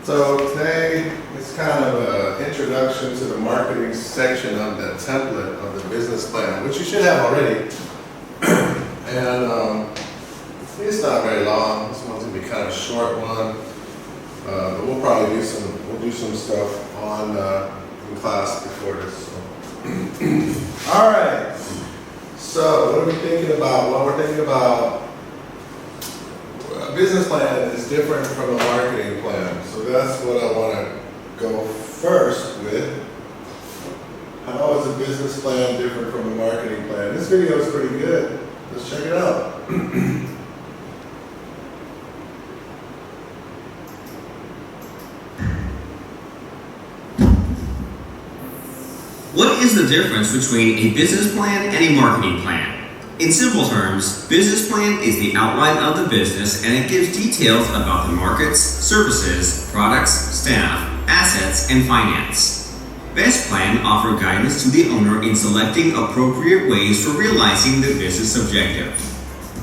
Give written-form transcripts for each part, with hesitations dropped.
So today is kind of an introduction to the marketing section of the template of the business plan, which you should have already. And it's not very long. This one's gonna be kind of a short one, but we'll probably do some stuff on in class before this. So. All right. So what are we thinking about? Well, we're thinking about a business plan is different from a marketing plan. So that's what I want to go first with. How is a business plan different from a marketing plan? This video is pretty good. Let's check it out. What is the difference between a business plan and a marketing plan? In simple terms, business plan is the outline of the business and it gives details about the markets, services, products, staff, assets, and finance. Best plan offers guidance to the owner in selecting appropriate ways for realizing the business objective.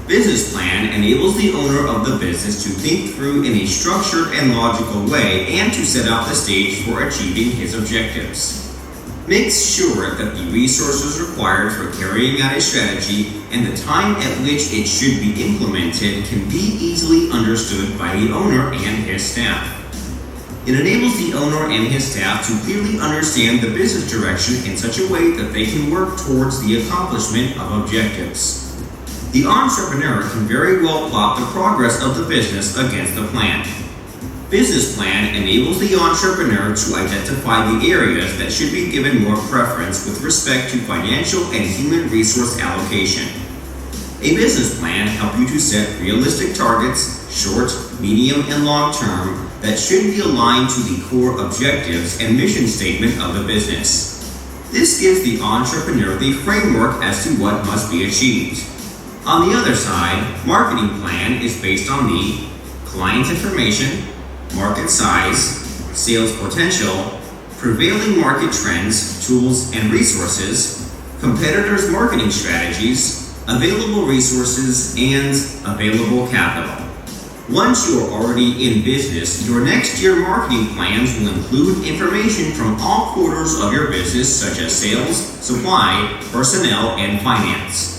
Business plan enables the owner of the business to think through in a structured and logical way and to set out the stage for achieving his objectives. Makes sure that the resources required for carrying out a strategy and the time at which it should be implemented can be easily understood by the owner and his staff. It enables the owner and his staff to clearly understand the business direction in such a way that they can work towards the accomplishment of objectives. The entrepreneur can very well plot the progress of the business against the plan. Business plan enables the entrepreneur to identify the areas that should be given more preference with respect to financial and human resource allocation. A business plan helps you to set realistic targets, short, medium, and long term, that should be aligned to the core objectives and mission statement of the business. This gives the entrepreneur the framework as to what must be achieved. On the other side, marketing plan is based on the client information, market size, sales potential, prevailing market trends, tools and resources, competitors' marketing strategies, available resources, and available capital. Once you are already in business, your next year marketing plans will include information from all quarters of your business such as sales, supply, personnel, and finance.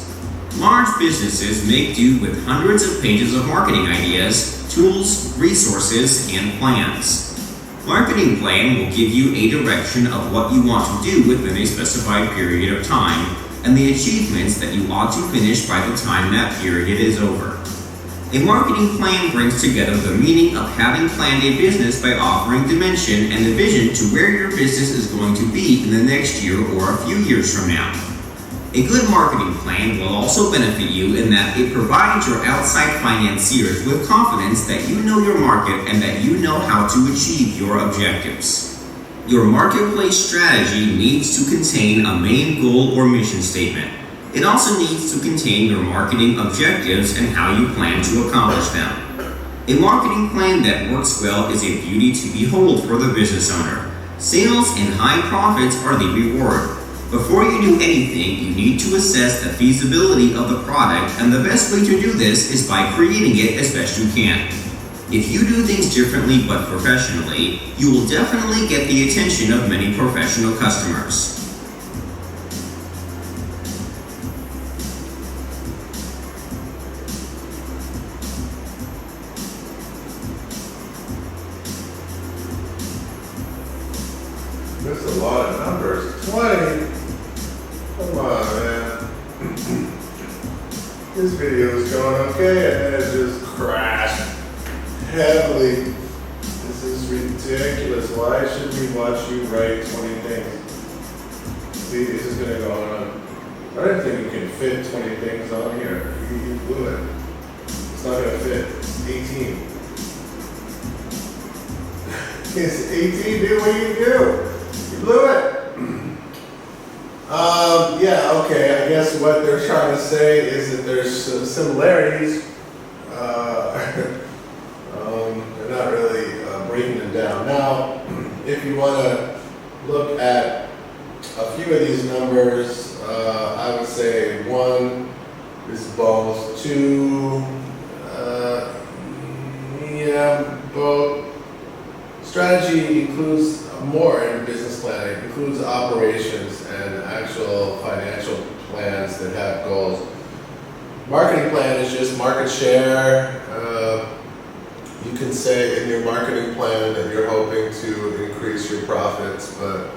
Large businesses make do with hundreds of pages of marketing ideas, tools, resources, and plans. Marketing plan will give you a direction of what you want to do within a specified period of time and the achievements that you ought to finish by the time that period is over. A marketing plan brings together the meaning of having planned a business by offering dimension and a vision to where your business is going to be in the next year or a few years from now. A good marketing plan will also benefit you in that it provides your outside financiers with confidence that you know your market and that you know how to achieve your objectives. Your marketplace strategy needs to contain a main goal or mission statement. It also needs to contain your marketing objectives and how you plan to accomplish them. A marketing plan that works well is a beauty to behold for the business owner. Sales and high profits are the reward. Before you do anything, you need to assess the feasibility of the product, and the best way to do this is by creating it as best you can. If you do things differently but professionally, you will definitely get the attention of many professional customers. There's a lot of numbers. 20? Come on, man. This video is going okay and then it just crashed heavily. This is ridiculous. Why should we watch you write 20 things? See, this is gonna go on. I don't think you can fit 20 things on here. You blew it. It's not gonna fit. It's 18. It's 18, dude. What do you do? You blew it. Yeah, okay, I guess what they're trying to say is that there's some similarities. They're not really breaking them down. Now, if you want to look at a few of these numbers, I would say 1 is both, 2, yeah, both, Strategy includes more in business planning. It includes operations and actual financial plans that have goals. Marketing plan is just market share. You can say in your marketing plan that you're hoping to increase your profits, but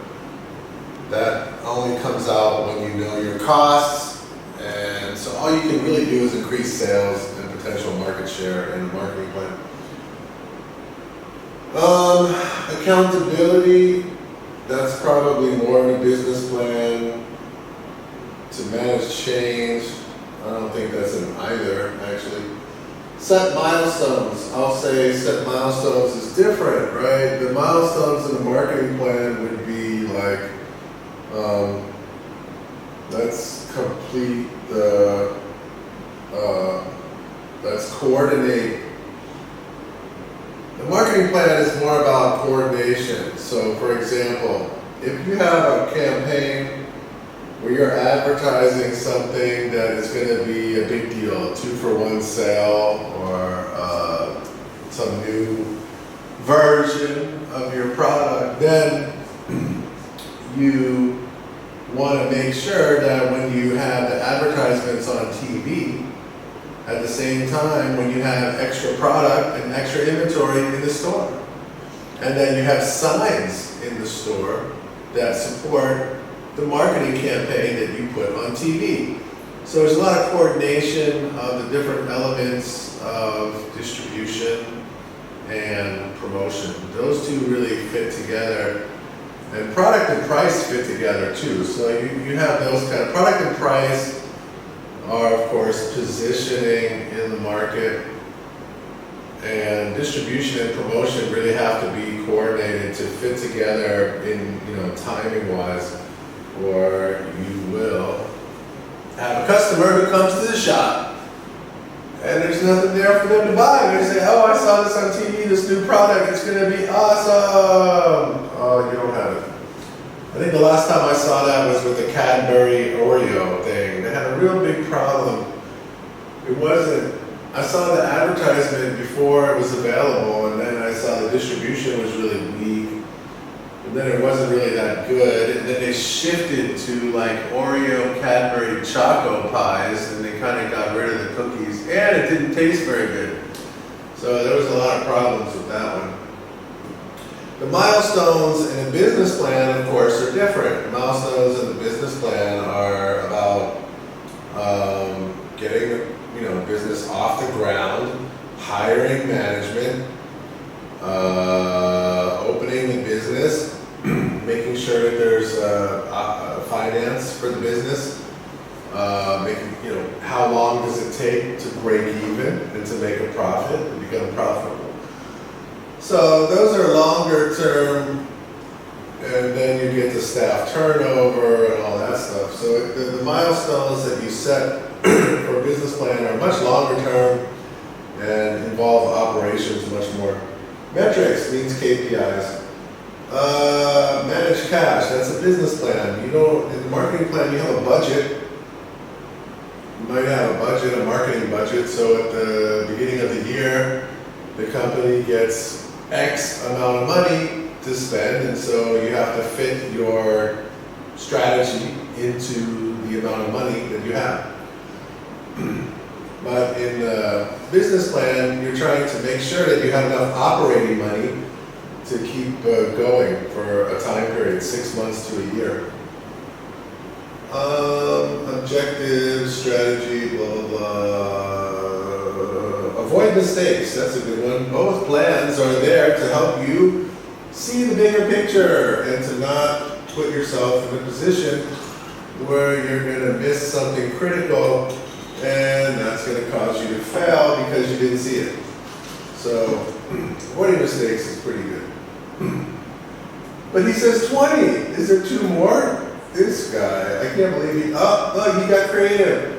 that only comes out when you know your costs. And so all you can really do is increase sales and potential market share in a marketing plan. Accountability, that's probably more of a business plan. To manage change, I don't think that's in either, actually. Set milestones, I'll say set milestones is different, right? The milestones in the marketing plan would be like, let's complete the, let's coordinate. The marketing plan is more about coordination. So for example, if you have a campaign where you're advertising something that is going to be a big deal, 2-for-1 sale, or some new version of your product, then you want to make sure that when you have the advertisements on TV, at the same time when you have extra product and extra inventory in the store, and then you have signs in the store that support the marketing campaign that you put on TV. So there's a lot of coordination of the different elements of distribution and promotion. Those two really fit together. And product and price fit together too. So you have those kind of, product and price are of course positioning in the market, and distribution and promotion really have to be coordinated to fit together in, timing wise, or you will have a customer who comes to the shop and there's nothing there for them to buy. They say, oh, I saw this on TV, this new product, it's gonna be awesome. Oh, you don't have it. I think the last time I saw that was with the Cadbury Oreo thing. They had a real big problem. It wasn't, I saw the advertisement before it was available, and then I saw the distribution was really weak. And then it wasn't really that good. And then they shifted to like Oreo Cadbury Choco Pies, and they kind of got rid of the cookies, and it didn't taste very good. So there was a lot of problems with that one. The milestones in a business plan, of course, are different. The milestones in the business plan are about getting the business off the ground, hiring management, opening the business, making sure that there's finance for the business, how long does it take to break even and to make a profit and become profitable. So those are longer term, and then you get to staff turnover and all that stuff. So the milestones that you set for a business plan are much longer term and involve operations much more. Metrics means KPIs. Manage cash, that's a business plan. In the marketing plan you have a budget. You might have a budget, a marketing budget, so at the beginning of the year, the company gets X amount of money to spend, and so you have to fit your strategy into the amount of money that you have. But in the business plan, you're trying to make sure that you have enough operating money to keep going for a time period, 6 months to a year. Objective, strategy, blah, blah, blah. Avoid mistakes, that's a good one. Both plans are there to help you see the bigger picture and to not put yourself in a position where you're going to miss something critical, and that's going to cause you to fail because you didn't see it. So avoiding mistakes is pretty good. But he says 20. Is there 2 more? This guy, I can't believe he got creative.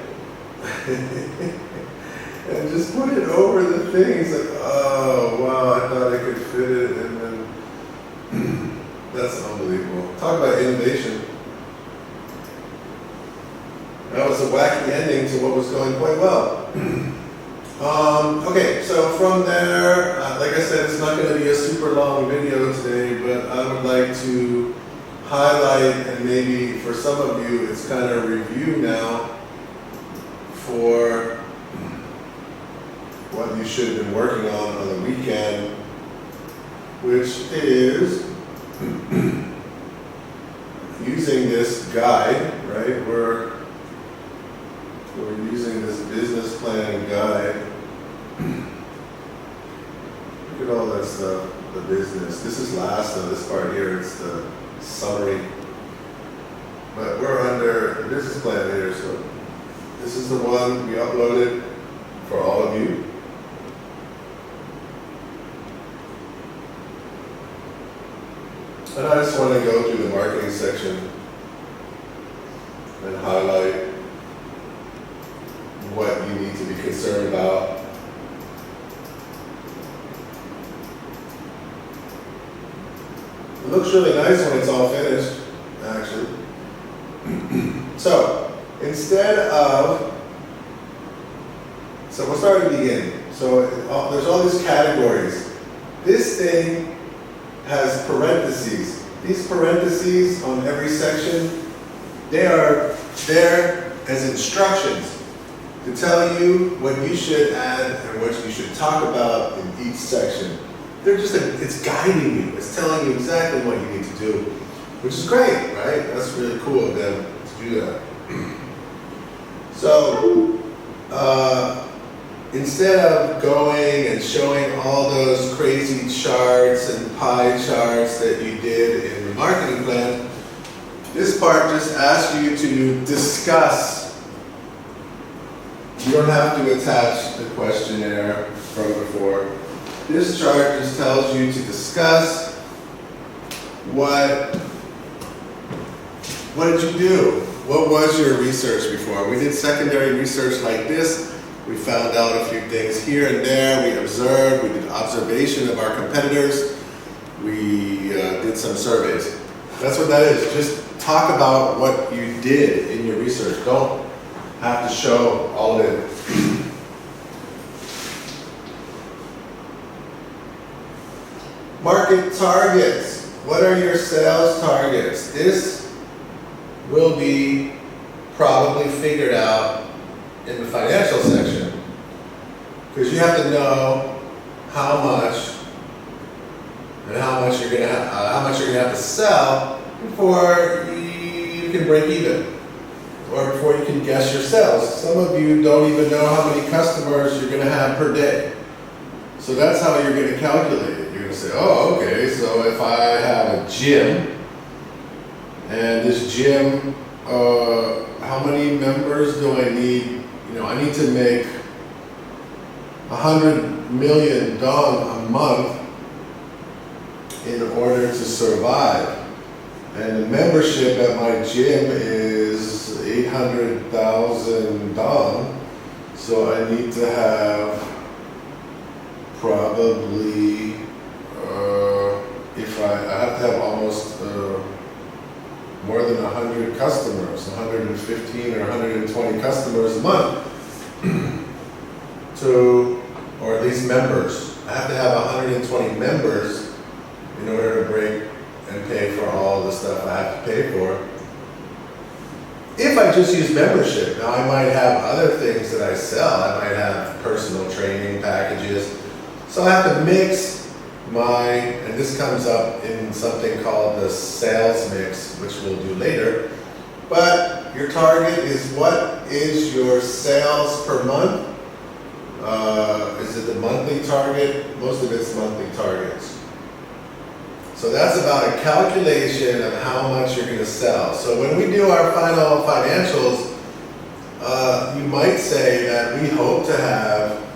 And just put it over the thing. He's like, oh, wow, I thought I could fit it. And then, that's unbelievable. Talk about innovation. That was a wacky ending to what was going quite well. Okay, so from there, like I said, it's not going to be a super long video today, but I would like to highlight, and maybe for some of you, it's kind of review now for what you should have been working on the weekend, which is using this guide, right? We're using this business plan guide. Look at all that stuff, the business. This is last of this part here, it's the summary. But we're under the business plan here, so this is the one we uploaded for all of you. And I just want to go through the marketing section and highlight what you need to be concerned about. It looks really nice when it's all finished, actually. So we'll start at the beginning. So there's all these categories. This thing has parentheses. These parentheses on every section, they are there as instructions to tell you what you should add and what you should talk about in each section. It's guiding you. It's telling you exactly what you need to do, which is great, right? That's really cool of them to do that. So, instead of going and showing all those crazy charts and pie charts that you did in the marketing plan, this part just asks you to discuss. You don't have to attach the questionnaire from before. This chart just tells you to discuss what did you do? What was your research before? We did secondary research like this. We found out a few things here and there. We observed, we did observation of our competitors. We did some surveys. That's what that is. Just talk about what you did in your research. Don't have to show all of it. Market targets. What are your sales targets? This will be probably figured out in the financial section, because you have to know how much you're going to have to sell before you can break even, or before you can guess your sales. Some of you don't even know how many customers you're going to have per day. So that's how you're going to calculate it. You're going to say, oh, okay, so if I have a gym, and this gym, how many members do I need? I need to make $100 million a month in order to survive. And the membership at my gym is $800,000. So I need to have probably, I have to have almost more than 100 customers, 115 or 120 customers a month, or at least members. I have to have 120 members in order to break and pay for all the stuff I have to pay for. If I just use membership, now I might have other things that I sell. I might have personal training packages. So I have to mix and this comes up in something called the sales mix, which we'll do later. But your target is, what is your sales per month? Is it the monthly target? Most of it's monthly targets. So that's about a calculation of how much you're going to sell. So when we do our final financials, you might say that we hope to have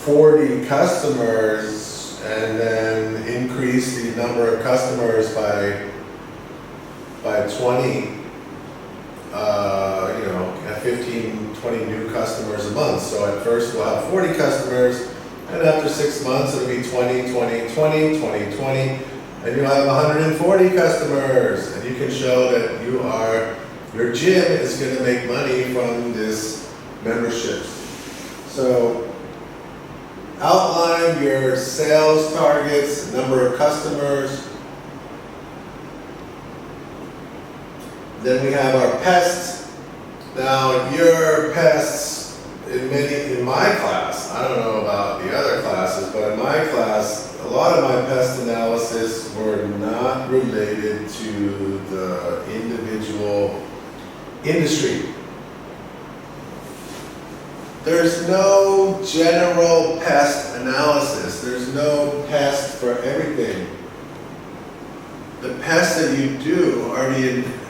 40 customers and then increase the number of customers by 20, 15, 20 new customers a month. So at first we'll have 40 customers, and after 6 months it'll be 20, 20, 20, 20, 20, and you'll have 140 customers, and you can show that your gym is going to make money from this membership. So outline your sales targets, number of customers. Then we have our pests. Now your pests in my class, I don't know about the other classes, but in my class, a lot of my pest analysis were not related to the individual industry. There's no general pest analysis. There's no pest for everything. The pests that you do are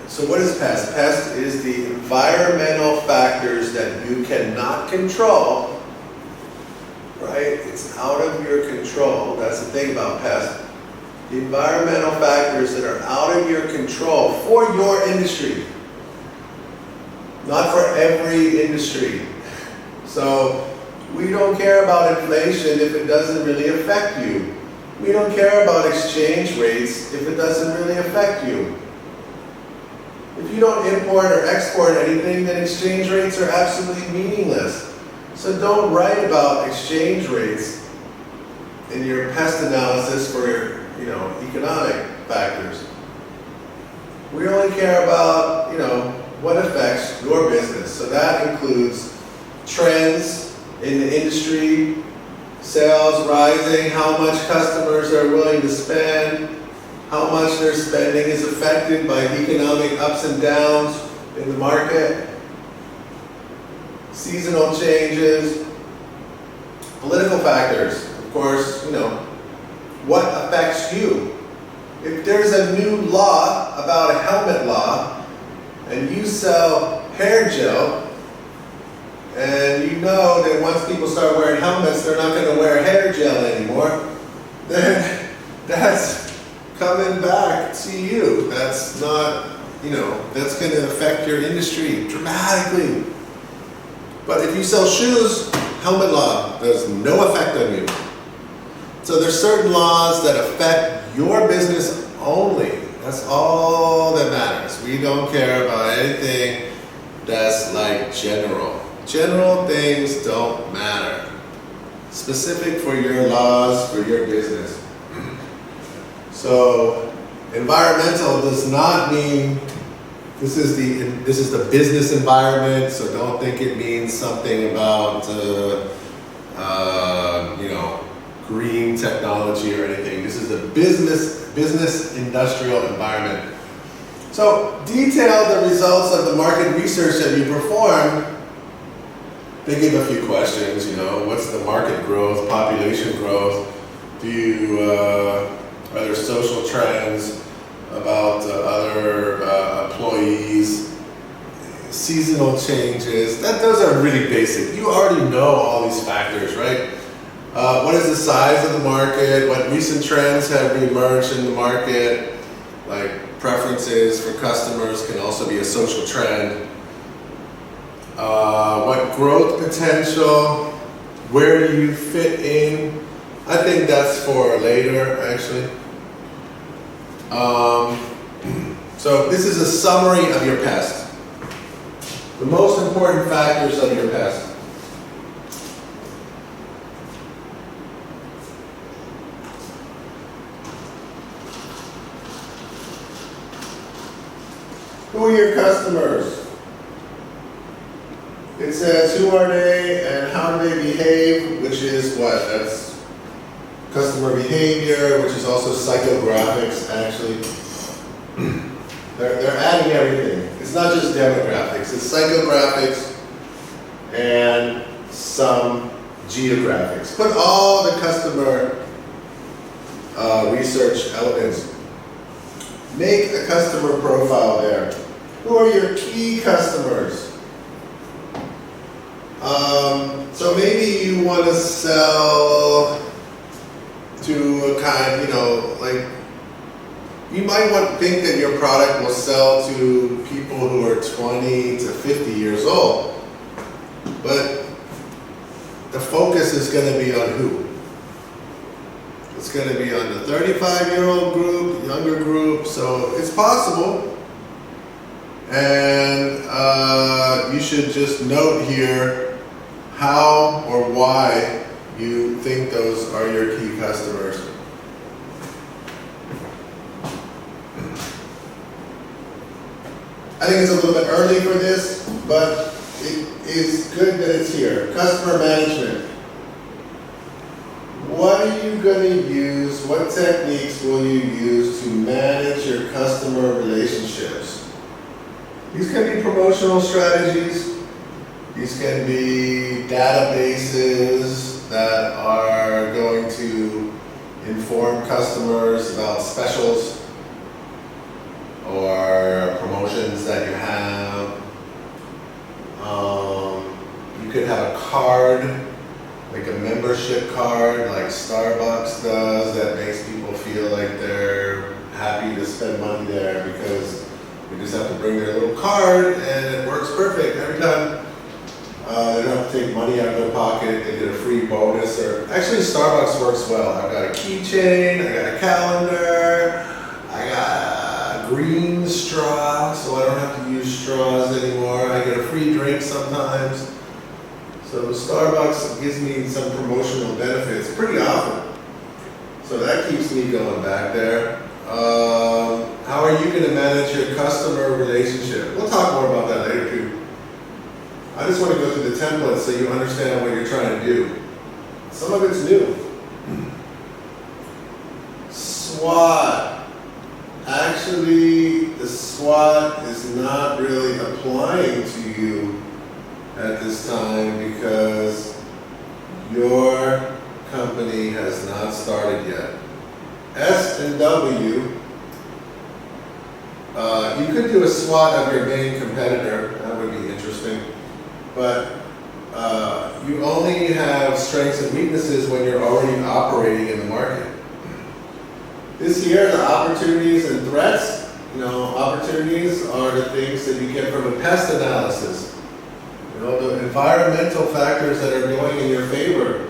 so what is pest? Pest is the environmental factors that you cannot control, right? It's out of your control. That's the thing about pest. The environmental factors that are out of your control for your industry, not for every industry. So we don't care about inflation if it doesn't really affect you. We don't care about exchange rates if it doesn't really affect you. If you don't import or export anything, then exchange rates are absolutely meaningless. So don't write about exchange rates in your pest analysis for your, economic factors. We only care about, what affects your business. So that includes trends in the industry, sales rising, how much customers are willing to spend, how much their spending is affected by economic ups and downs in the market, seasonal changes, political factors, of course, what affects you. If there's a new law about a helmet law and you sell hair gel, and you know that once people start wearing helmets, they're not going to wear hair gel anymore, then that's coming back to you. That's not, that's going to affect your industry dramatically. But if you sell shoes, helmet law does no effect on you. So there's certain laws that affect your business only. That's all that matters. We don't care about anything that's like general. General things don't matter. Specific for your laws, for your business. So environmental does not mean this is the business environment. So don't think it means something about green technology or anything. This is the business industrial environment. So detail the results of the market research that you performed. They give a few questions, what's the market growth, population growth? Are there social trends about other employees, seasonal changes? Those are really basic. You already know all these factors, right? What is the size of the market? What recent trends have emerged in the market? Like preferences for customers can also be a social trend. What growth potential? Where do you fit in? I think that's for later, actually. So this is a summary of your pest. The most important factors of your pest. Who are your customers? It says who are they and how do they behave, which is what? That's customer behavior, which is also psychographics, actually. They're adding everything. It's not just demographics, it's psychographics and some geographics. Put all the customer research elements. Make a customer profile there. Who are your key customers? So maybe you want to sell to a kind, you might think that your product will sell to people who are 20 to 50 years old, but the focus is going to be on who? It's going to be on the 35-year-old group, younger group, so it's possible. And you should just note here how or why you think those are your key customers. I think it's a little bit early for this, but it is good that it's here. Customer management. What are you going to use? What techniques will you use to manage your customer relationships? These can be promotional strategies. These can be databases that are going to inform customers about specials or promotions that you have. You could have a card, like a membership card like Starbucks does, that makes people feel like they're happy to spend money there because they just have to bring their little card and it works perfect every time. They don't have to take money out of their pocket, they get a free bonus. Or actually Starbucks works well. I've got a keychain, I got a calendar, I got a green straw, so I don't have to use straws anymore. I get a free drink sometimes. So Starbucks gives me some promotional benefits pretty often. So that keeps me going back there. How are you going to manage your customer relationship? We'll talk more about that later too. I just want to go through the template so you understand what you're trying to do. Some of it's new. SWOT. Actually, the SWOT is not really applying to you at this time because your company has not started yet. S and W, you could do a SWOT of your main competitor, that would be interesting, but you only have strengths and weaknesses when you're already operating in the market. This here, the opportunities and threats, opportunities are the things that you get from a pest analysis. The environmental factors that are going in your favor.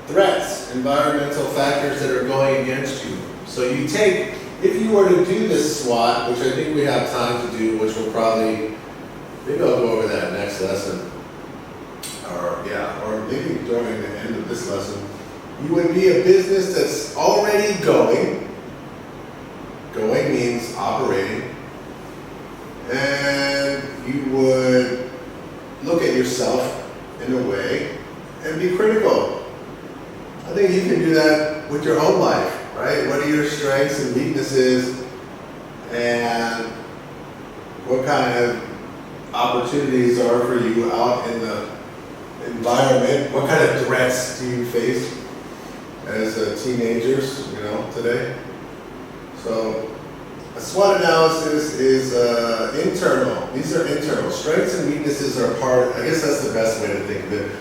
Threats, environmental factors that are going against you. So you take, if you were to do this SWOT, which I think we have time to do, which we'll probably, maybe I'll go over that next lesson. Or maybe during the end of this lesson. You would be a business that's already going. Going means operating. And you would look at yourself in a way and be critical. I think you can do that with your own life, right? What are your strengths and weaknesses and what kind of opportunities are for you out in the environment? What kind of threats do you face as teenagers, today? So a SWOT analysis is internal. These are internal. Strengths and weaknesses are I guess that's the best way to think of it.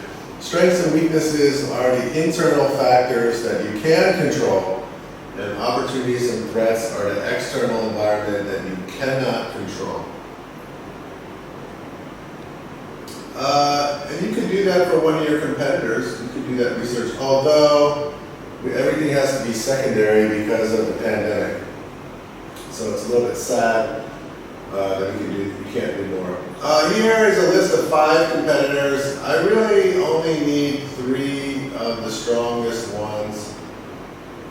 Strengths and weaknesses are the internal factors that you can control, and opportunities and threats are the external environment that you cannot control. And you can do that for one of your competitors. You can do that research, although everything has to be secondary because of the pandemic. So it's a little bit sad that we can't do more. Here is a list of 5 competitors. I really only need 3 of the strongest ones.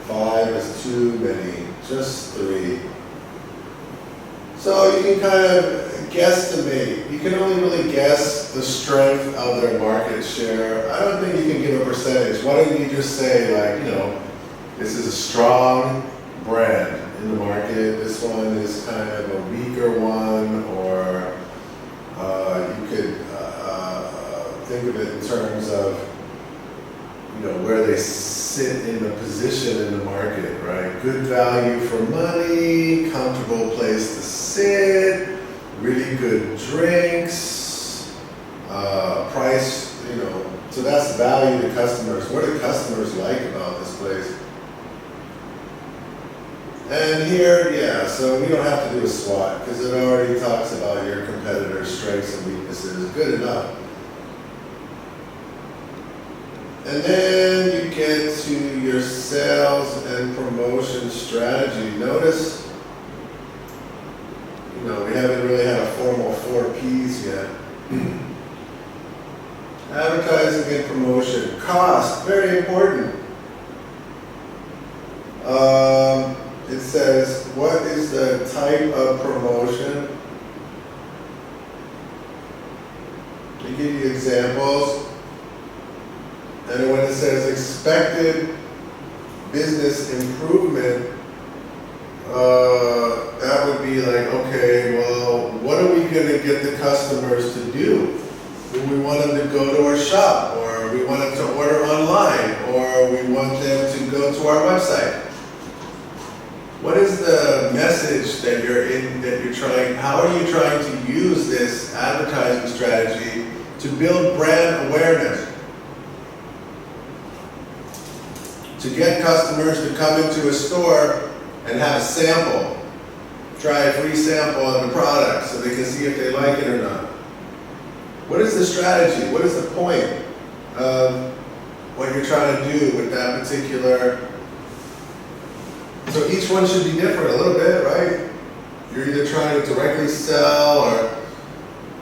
5 is too many, just 3. So you can kind of guesstimate. You can only really guess the strength of their market share. I don't think you can give a percentage. Why don't you just say, this is a strong brand in the market, this one is kind of a weaker one, or you could think of it in terms of where they sit in the position in the market, right? Good value for money, comfortable place to sit, really good drinks, price, so that's value to customers. What do customers like about this place? And here, so we don't have to do a SWOT because it already talks about your competitor's strengths and weaknesses. Good enough. And then you get to your sales and promotion strategy. Notice, we haven't really had a formal 4 Ps yet. Advertising and promotion. Cost, very important. It says, what is the type of promotion? They give you examples. And when it says expected business improvement, that would be like, okay, well, what are we going to get the customers to do? Do we want them to go to our shop, or we want them to order online, or we want them to go to our website? What is the message that you're trying, how are you trying to use this advertising strategy to build brand awareness? To get customers to come into a store and have a sample, try a free sample of the product so they can see if they like it or not. What is the strategy? What is the point of what you're trying to do with that particular? So each one should be different a little bit, right? You're either trying to directly sell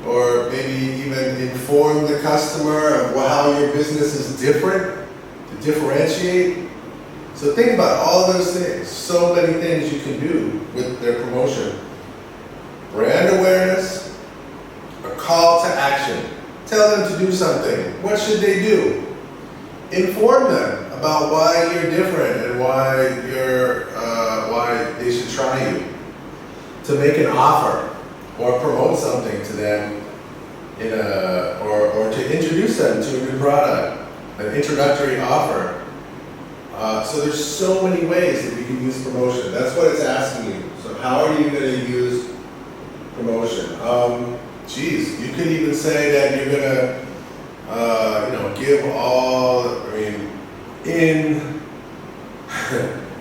or maybe even inform the customer of how your business is different, to differentiate. So think about all those things. So many things you can do with their promotion. Brand awareness, a call to action. Tell them to do something. What should they do? Inform them about why you're different and why they should try you. To make an offer or promote something to them or to introduce them to a new product, an introductory offer. So there's so many ways that we can use promotion. That's what it's asking you. So how are you going to use promotion? You could even say that you're going to, give all,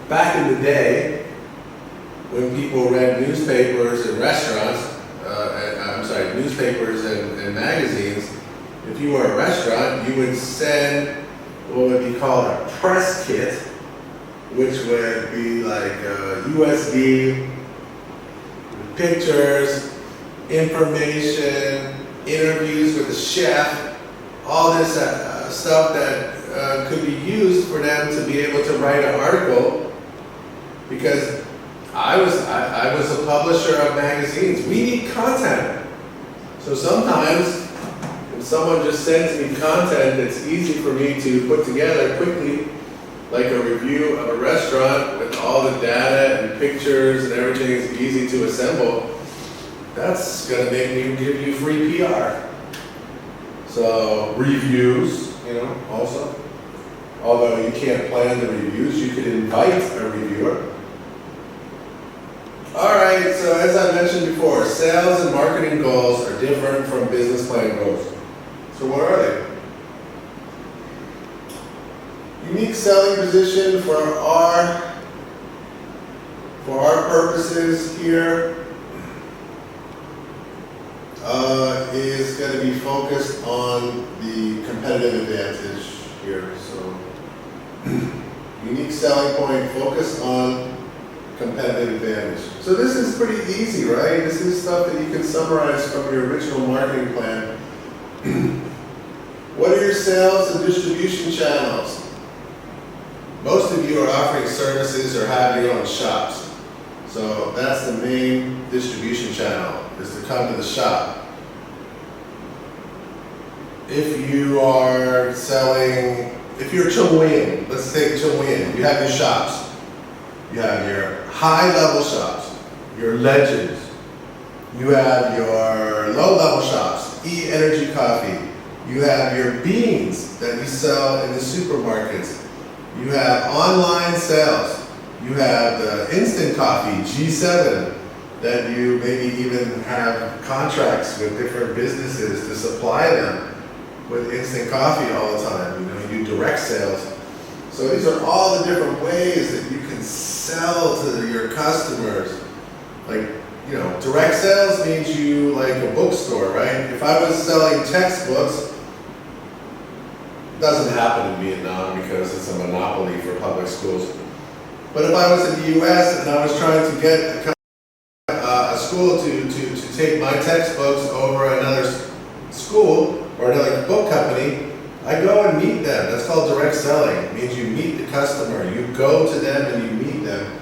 back in the day, when people read newspapers and restaurants, newspapers and magazines, if you were a restaurant, you would send what would be called a press kit, which would be like a USB, pictures, information, interviews with the chef, all this stuff that could be used for them to be able to write an article. Because I was a publisher of magazines. We need content. So sometimes if someone just sends me content that's easy for me to put together quickly, like a review of a restaurant with all the data and pictures and everything is easy to assemble, that's going to make me give you free PR. So reviews, also. Although you can't plan the reviews, you could invite a reviewer. All right, so as I mentioned before, sales and marketing goals are different from business plan goals. So what are they? Unique selling position for our purposes here is going to be focused on the competitive advantage here. So unique selling point, focus on competitive advantage. So this is pretty easy, right? This is stuff that you can summarize from your original marketing plan. What are your sales and distribution channels? Most of you are offering services or have your own shops. So that's the main distribution channel, is to come to the shop. If you are selling, if you're Chungwin, let's take Chungwin, you have your shops. You have your high-level shops, your legends. You have your low-level shops, E-Energy Coffee. You have your beans that you sell in the supermarkets. You have online sales. You have the instant coffee, G7, that you maybe even have contracts with different businesses to supply them with instant coffee all the time. You do direct sales. So these are all the different ways that you can sell to your customers. Like, direct sales means you like a bookstore, right? If I was selling textbooks, it doesn't happen in Vietnam because it's a monopoly for public schools. But if I was in the US and I was trying to get a school to take my textbooks over another school or another book company, I go and meet them. That's called direct selling. It means you meet the customer. You go to them and you meet them.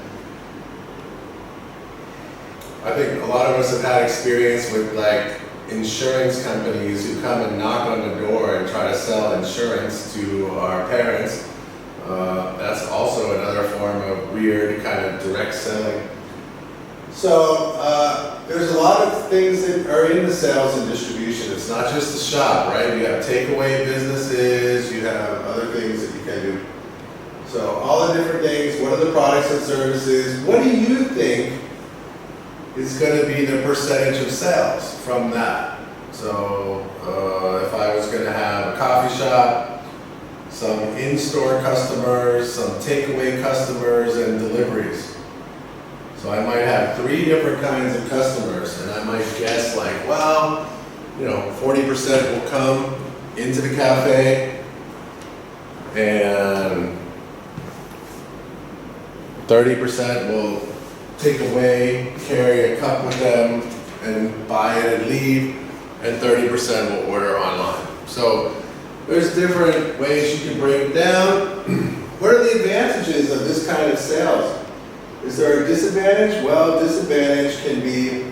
I think a lot of us have had experience with like insurance companies who come and knock on the door and try to sell insurance to our parents. That's also another form of weird kind of direct selling. So there's a lot of things that are in the sales and distribution. It's not just the shop, right? You have takeaway businesses, you have other things that you can do. So all the different things, what are the products and services? What do you think is going to be the percentage of sales from that? So if I was going to have a coffee shop, some in-store customers, some takeaway customers, and deliveries. So I might have 3 different kinds of customers, and I might guess like, well, 40% will come into the cafe, and 30% will take away, carry a cup with them, and buy it and leave, and 30% will order online. So there's different ways you can break it down. What are the advantages of this kind of sales? Is there a disadvantage? Well, disadvantage can be,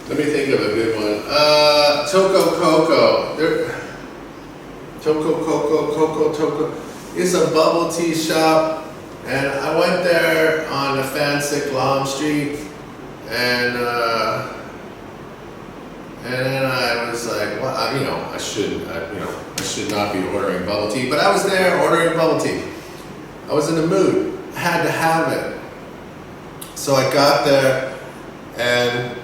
let me think of a good one. Toco Coco. Toco. It's a bubble tea shop, and I went there on the Fansick Lom Street, and then I was like, well, I should not be ordering bubble tea, but I was there ordering bubble tea. I was in the mood. I had to have it. So I got there and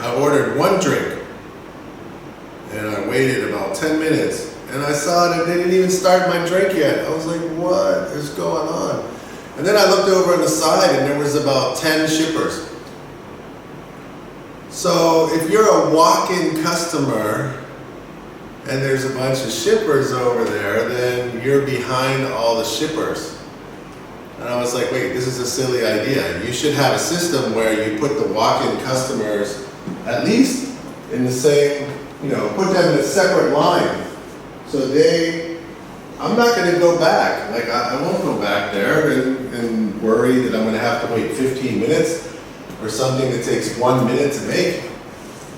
I ordered 1 drink. And I waited about 10 minutes. And I saw that they didn't even start my drink yet. I was like, what is going on? And then I looked over on the side and there was about 10 shippers. So if you're a walk-in customer and there's a bunch of shippers over there, then you're behind all the shippers. And I was like, wait, this is a silly idea. You should have a system where you put the walk-in customers at least in the same, put them in a separate line. So I'm not going to go back. Like, I won't go back there and worry that I'm going to have to wait 15 minutes or something that takes 1 minute to make.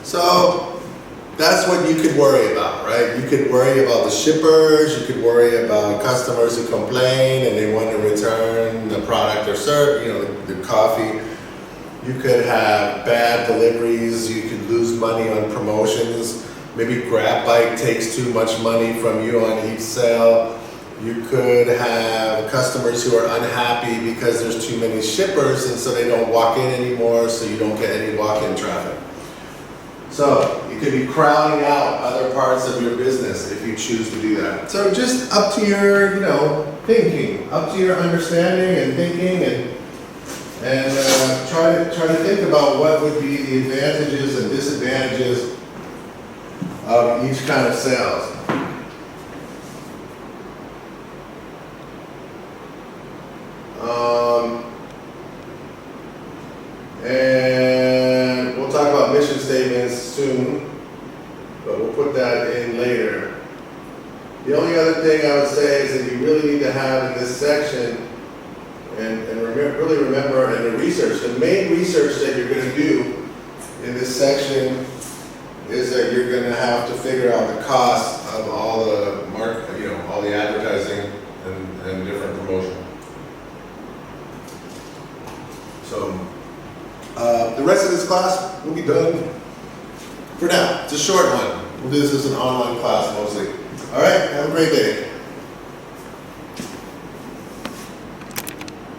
So that's what you could worry about, right? You could worry about the shippers, you could worry about customers who complain and they want to return the product or serve, the coffee. You could have bad deliveries, you could lose money on promotions. Maybe Grab Bike takes too much money from you on each sale. You could have customers who are unhappy because there's too many shippers and so they don't walk in anymore, so you don't get any walk-in traffic. So you could be crowding out other parts of your business if you choose to do that. So just up to your, thinking, up to your understanding and thinking, and try to think about what would be the advantages and disadvantages of each kind of sales. And we'll talk about mission statements soon, but we'll put that in later. The only other thing I would say is that you really need to have in this section, and really remember in the research, the main research that you're going to do in this section is that you're going to have to figure out the cost of all the all the advertising and different promotion. So the rest of this class will be done for now. It's a short one. We'll do this as an online class mostly. All right, have a great day.